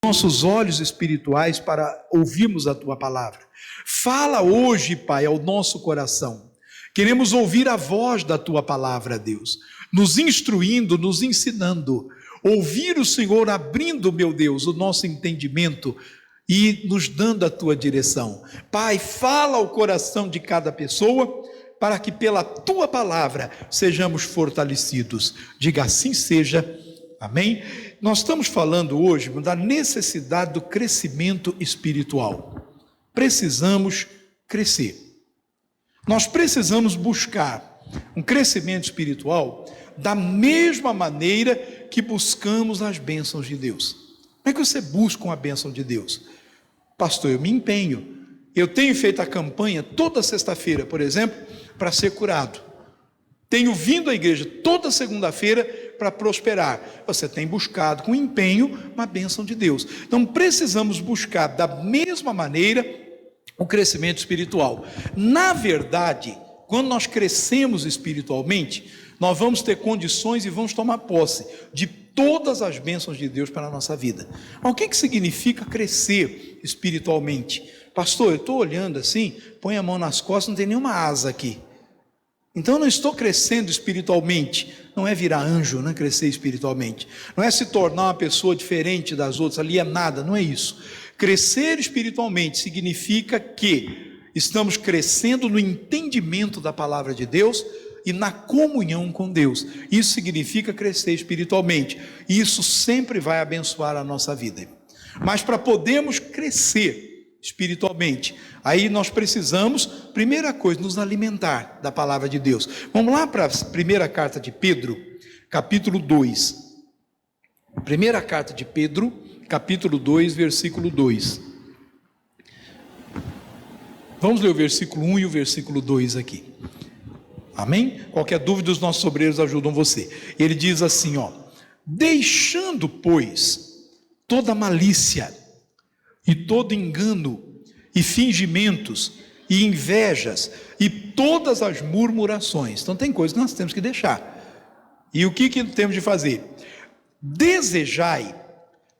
nossos olhos espirituais para ouvirmos a Tua palavra. Fala hoje, Pai, ao nosso coração. Queremos ouvir a voz da Tua palavra, Deus, nos instruindo, nos ensinando. Ouvir o Senhor abrindo, meu Deus, o nosso entendimento e nos dando a Tua direção. Pai, fala ao coração de cada pessoa, para que pela Tua palavra sejamos fortalecidos. Diga assim seja. Amém? Nós estamos falando hoje da necessidade do crescimento espiritual. Precisamos crescer. Nós precisamos buscar um crescimento espiritual da mesma maneira que buscamos as bênçãos de Deus. Como é que você busca uma bênção de Deus? Pastor, eu me empenho. Eu tenho feito a campanha toda sexta-feira, por exemplo, para ser curado. Tenho vindo à igreja toda segunda-feira para prosperar. Você tem buscado com empenho uma bênção de Deus. Então precisamos buscar da mesma maneira o crescimento espiritual. Na verdade, quando nós crescemos espiritualmente, nós vamos ter condições e vamos tomar posse de todas as bênçãos de Deus para a nossa vida. Mas o que significa crescer espiritualmente? Pastor, eu estou olhando assim, põe a mão nas costas, não tem nenhuma asa aqui. Então eu não estou crescendo espiritualmente. Não é virar anjo, não é crescer espiritualmente. Não é se tornar uma pessoa diferente das outras, alienada, não é isso. Crescer espiritualmente significa que estamos crescendo no entendimento da palavra de Deus e na comunhão com Deus. Isso significa crescer espiritualmente. E isso sempre vai abençoar a nossa vida. Mas para podermos crescer espiritualmente, aí nós precisamos, primeira coisa, nos alimentar da palavra de Deus. Vamos lá para a primeira carta de Pedro, capítulo 2. Primeira carta de Pedro, capítulo 2, versículo 2. Vamos ler o versículo 1 e o versículo 2 aqui. Amém? Qualquer dúvida, os nossos obreiros ajudam você. Ele diz assim, deixando, pois, toda malícia e todo engano, e fingimentos, e invejas, e todas as murmurações. Então tem coisas que nós temos que deixar. E o que temos de fazer? Desejai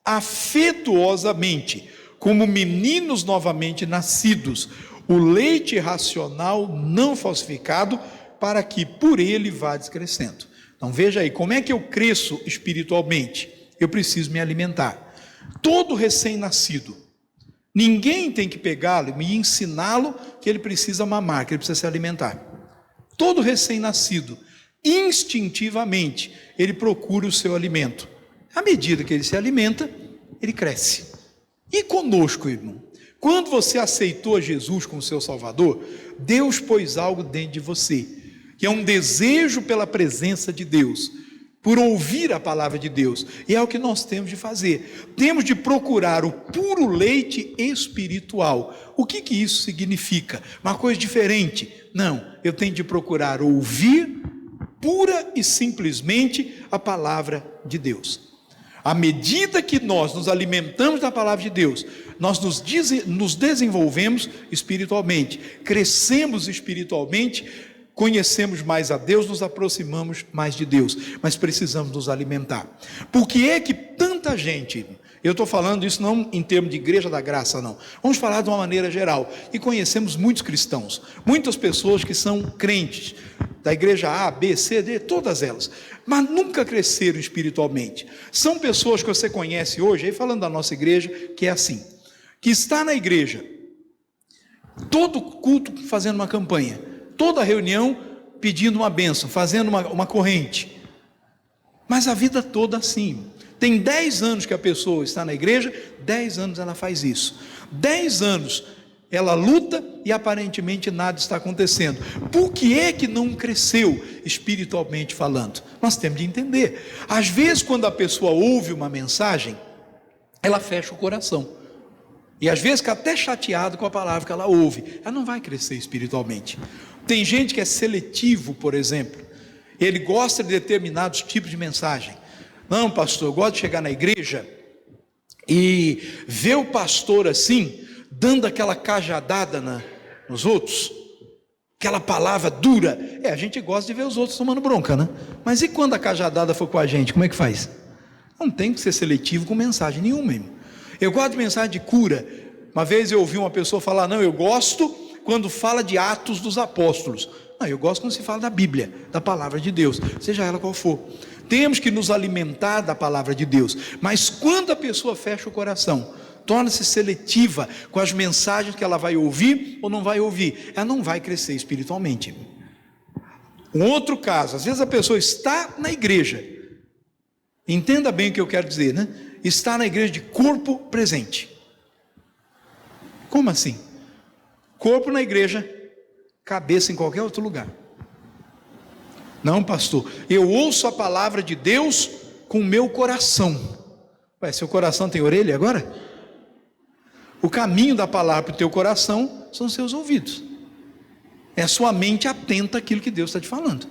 afetuosamente, como meninos novamente nascidos, o leite racional não falsificado, para que por ele vá crescendo. Então veja aí, como é que eu cresço espiritualmente? Eu preciso me alimentar. Todo recém-nascido, ninguém tem que pegá-lo e ensiná-lo que ele precisa mamar, que ele precisa se alimentar. Todo recém-nascido, instintivamente, ele procura o seu alimento. À medida que ele se alimenta, ele cresce. E conosco, irmão? Quando você aceitou Jesus como seu Salvador, Deus pôs algo dentro de você, que é um desejo pela presença de Deus, por ouvir a palavra de Deus, e é o que nós temos de fazer. Temos de procurar o puro leite espiritual. O que isso significa? Uma coisa diferente? Não, eu tenho de procurar ouvir pura e simplesmente a palavra de Deus. À medida que nós nos alimentamos da palavra de Deus, nós nos desenvolvemos espiritualmente, crescemos espiritualmente, conhecemos mais a Deus, nos aproximamos mais de Deus, mas precisamos nos alimentar. Por que é que tanta gente, eu estou falando isso não em termos de igreja da graça, não, vamos falar de uma maneira geral, e conhecemos muitos cristãos, muitas pessoas que são crentes, da igreja A, B, C, D, todas elas, mas nunca cresceram espiritualmente. São pessoas que você conhece hoje, aí falando da nossa igreja, que é assim, que está na igreja, todo culto fazendo uma campanha, toda reunião pedindo uma bênção, fazendo uma corrente, mas a vida toda assim. Tem 10 anos que a pessoa está na igreja, 10 anos ela faz isso, 10 anos ela luta e aparentemente nada está acontecendo. Por que é que não cresceu espiritualmente falando? Nós temos de entender. Às vezes quando a pessoa ouve uma mensagem, ela fecha o coração, e às vezes fica até chateado com a palavra que ela ouve, ela não vai crescer espiritualmente. Tem gente que é seletivo, por exemplo, ele gosta de determinados tipos de mensagem. Não, pastor, eu gosto de chegar na igreja e ver o pastor assim, dando aquela cajadada nos outros, aquela palavra dura. A gente gosta de ver os outros tomando bronca, né? Mas e quando a cajadada for com a gente, como é que faz? Não tem que ser seletivo com mensagem nenhuma, irmão. Eu gosto de mensagem de cura. Uma vez eu ouvi uma pessoa falar: não, eu gosto quando fala de Atos dos Apóstolos. Não, eu gosto quando se fala da Bíblia, da palavra de Deus, seja ela qual for. Temos que nos alimentar da palavra de Deus, mas quando a pessoa fecha o coração, torna-se seletiva com as mensagens que ela vai ouvir ou não vai ouvir, ela não vai crescer espiritualmente. Um outro caso, às vezes a pessoa está na igreja, entenda bem o que eu quero dizer, né? Está na igreja de corpo presente. Como assim? Corpo na igreja, cabeça em qualquer outro lugar. Não, pastor, eu ouço a palavra de Deus com o meu coração. Ué, seu coração tem orelha agora? O caminho da palavra para o teu coração são os seus ouvidos. É a sua mente atenta àquilo que Deus está te falando.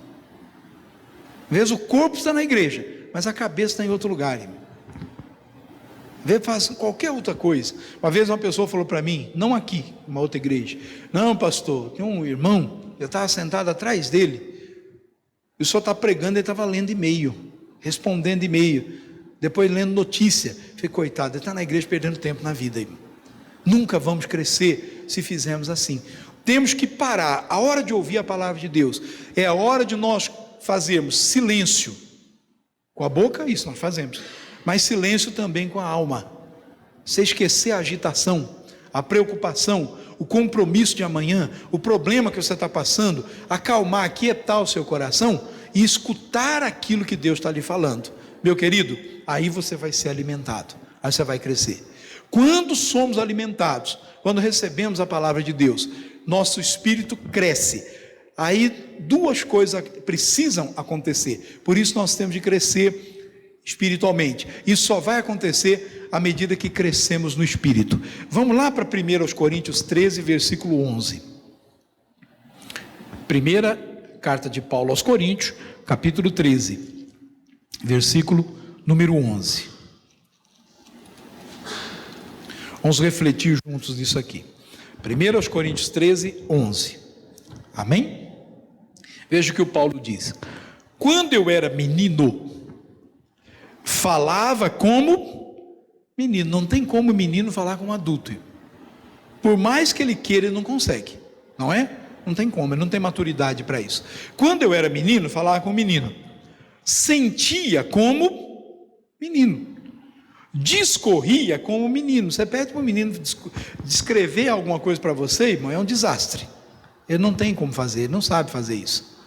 Às vezes o corpo está na igreja, mas a cabeça está em outro lugar, irmão. Às vezes faz qualquer outra coisa. Uma vez uma pessoa falou para mim, não aqui, uma outra igreja: não, pastor, tem um irmão, eu estava sentado atrás dele, e o senhor está pregando, ele estava lendo e-mail, respondendo e-mail, depois lendo notícia. Falei: coitado, ele está na igreja perdendo tempo na vida, irmão. Nunca vamos crescer se fizermos assim. Temos que parar. A hora de ouvir a palavra de Deus é a hora de nós fazermos silêncio com a boca, isso nós fazemos, mas silêncio também com a alma. Você esquecer a agitação, a preocupação, o compromisso de amanhã, o problema que você está passando, acalmar, aquietar o seu coração e escutar aquilo que Deus está lhe falando. Meu querido, aí você vai ser alimentado, aí você vai crescer. Quando somos alimentados, quando recebemos a palavra de Deus, nosso espírito cresce. Aí duas coisas precisam acontecer. Por isso nós temos de crescer espiritualmente. Isso só vai acontecer à medida que crescemos no espírito. Vamos lá para 1 Coríntios 13, versículo 11. Primeira carta de Paulo aos Coríntios, capítulo 13, versículo número 11. Vamos refletir juntos nisso aqui. 1 Coríntios 13, 11. Amém? Veja o que o Paulo diz: quando eu era menino, falava como menino. Não tem como menino falar como adulto. Por mais que ele queira, ele não consegue, não é? Não tem como, ele não tem maturidade para isso. Quando eu era menino, falava como menino, sentia como menino, discorria como menino. Você pede para o menino descrever alguma coisa para você, irmão, é um desastre. Ele não tem como fazer, ele não sabe fazer isso,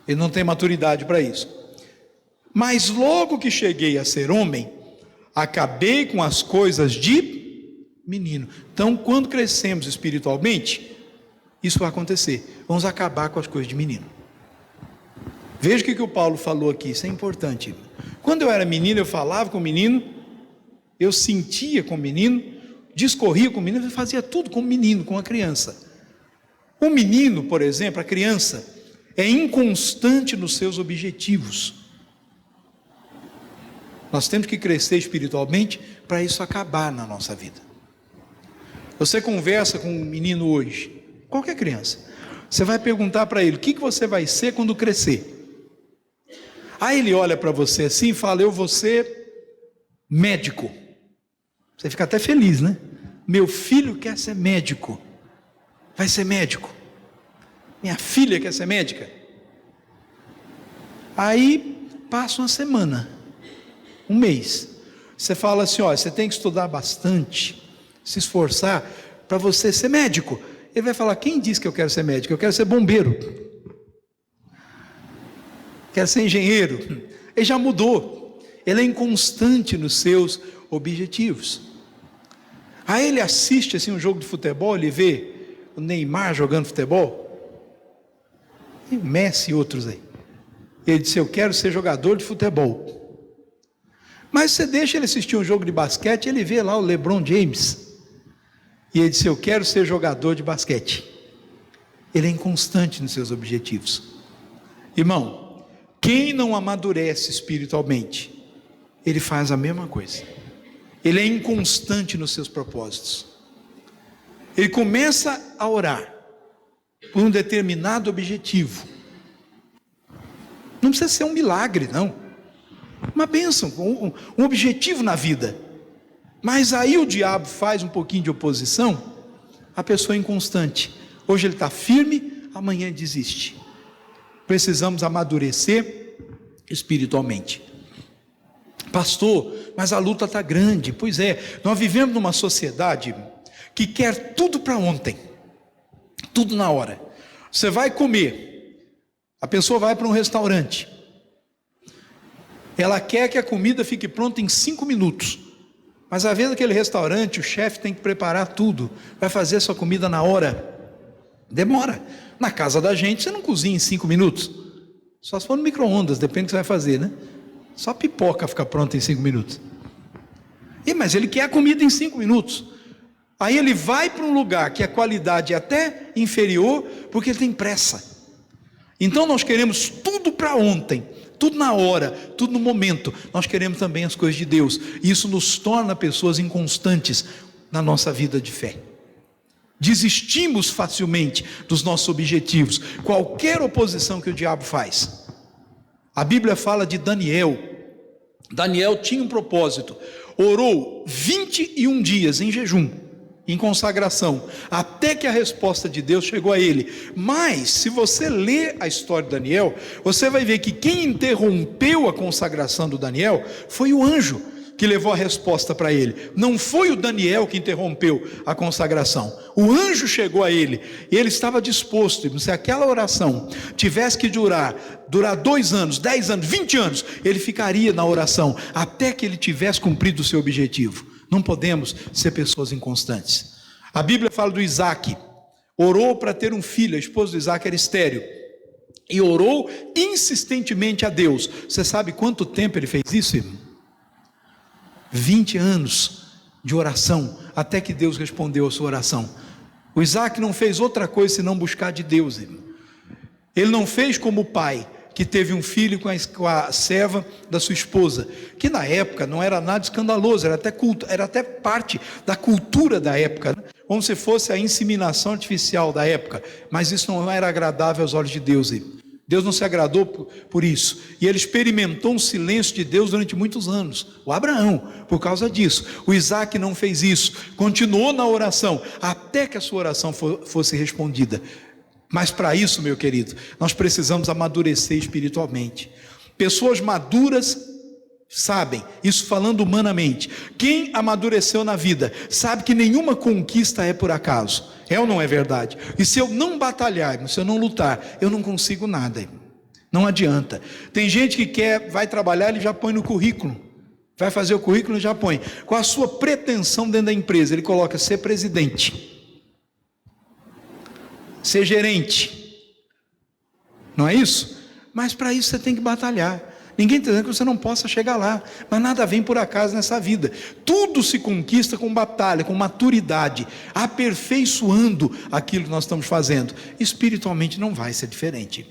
ele não tem maturidade para isso. Mas logo que cheguei a ser homem, acabei com as coisas de menino. Então, quando crescemos espiritualmente, isso vai acontecer, vamos acabar com as coisas de menino. Veja o que o Paulo falou aqui, isso é importante. Quando eu era menino, eu falava com o menino, eu sentia com o menino, discorria com o menino, eu fazia tudo como menino, com a criança. O menino, por exemplo, a criança, é inconstante nos seus objetivos. Nós temos que crescer espiritualmente para isso acabar na nossa vida. Você conversa com um menino hoje, qualquer criança, você vai perguntar para ele: o que você vai ser quando crescer? Aí ele olha para você assim e fala: eu vou ser médico. Você fica até feliz, né? Meu filho quer ser médico, vai ser médico. Minha filha quer ser médica. Aí passa uma semana, um mês, você fala assim: ó, você tem que estudar bastante, se esforçar para você ser médico. Ele vai falar: quem disse que eu quero ser médico? Eu quero ser bombeiro, quero ser engenheiro. Ele já mudou, ele é inconstante nos seus objetivos. Aí ele assiste assim um jogo de futebol, ele vê o Neymar jogando futebol, e o Messi e outros aí. Ele disse: eu quero ser jogador de futebol. Mas você deixa ele assistir um jogo de basquete, ele vê lá o LeBron James, e ele disse: eu quero ser jogador de basquete. Ele é inconstante nos seus objetivos. Irmão, quem não amadurece espiritualmente, ele faz a mesma coisa. Ele é inconstante nos seus propósitos. Ele começa a orar por um determinado objetivo. Não precisa ser um milagre, não. Uma bênção, um objetivo na vida. Mas aí o diabo faz um pouquinho de oposição, a pessoa é inconstante. Hoje ele está firme, amanhã desiste. Precisamos amadurecer espiritualmente. Pastor, mas a luta está grande. Pois é, nós vivemos numa sociedade que quer tudo para ontem, tudo na hora. Você vai comer, a pessoa vai para um restaurante, ela quer que a comida fique pronta em 5 minutos, mas às vezes aquele restaurante, o chefe tem que preparar tudo, vai fazer a sua comida na hora, demora. Na casa da gente você não cozinha em 5 minutos, só se for no micro-ondas, depende do que você vai fazer, né? Só pipoca fica pronta em 5 minutos. Mas ele quer a comida em 5 minutos. Aí ele vai para um lugar que a qualidade é até inferior, porque ele tem pressa. Então nós queremos tudo para ontem, tudo na hora, tudo no momento. Nós queremos também as coisas de Deus. E isso nos torna pessoas inconstantes na nossa vida de fé. Desistimos facilmente dos nossos objetivos. Qualquer oposição que o diabo faz. A Bíblia fala de Daniel. Daniel tinha um propósito. Orou 21 dias em jejum, em consagração, até que a resposta de Deus chegou a ele. Mas, se você ler a história de Daniel, você vai ver que quem interrompeu a consagração do Daniel foi o anjo que levou a resposta para ele. Não foi o Daniel que interrompeu a consagração. O anjo chegou a ele, e ele estava disposto. Se aquela oração tivesse que durar 2 anos, 10 anos, 20 anos, ele ficaria na oração, até que ele tivesse cumprido o seu objetivo. Não podemos ser pessoas inconstantes. A Bíblia fala do Isaac, orou para ter um filho, a esposa do Isaac era estéril, e orou insistentemente a Deus. Você sabe quanto tempo ele fez isso, irmão? 20 anos de oração, até que Deus respondeu a sua oração. O Isaac não fez outra coisa senão buscar de Deus, irmão. Ele não fez como o pai, que teve um filho com a serva da sua esposa, que na época não era nada escandaloso, era até parte da cultura da época, né? Como se fosse a inseminação artificial da época, mas isso não era agradável aos olhos de Deus, irmão. Deus não se agradou por isso, e ele experimentou um silêncio de Deus durante muitos anos. O Abraão, por causa disso. O Isaac não fez isso, continuou na oração, até que a sua oração fosse respondida. Mas para isso, meu querido, nós precisamos amadurecer espiritualmente. Pessoas maduras sabem, isso falando humanamente, quem amadureceu na vida, sabe que nenhuma conquista é por acaso. É ou não é verdade? E se eu não batalhar, se eu não lutar, eu não consigo nada. Não adianta. Tem gente que vai trabalhar, ele já põe no currículo. Vai fazer o currículo e já põe. Com a sua pretensão dentro da empresa, ele coloca ser presidente, ser gerente. Não é isso? Mas para isso você tem que batalhar. Ninguém está dizendo que você não possa chegar lá, mas nada vem por acaso nessa vida. Tudo se conquista com batalha, com maturidade, aperfeiçoando aquilo que nós estamos fazendo. Espiritualmente não vai ser diferente.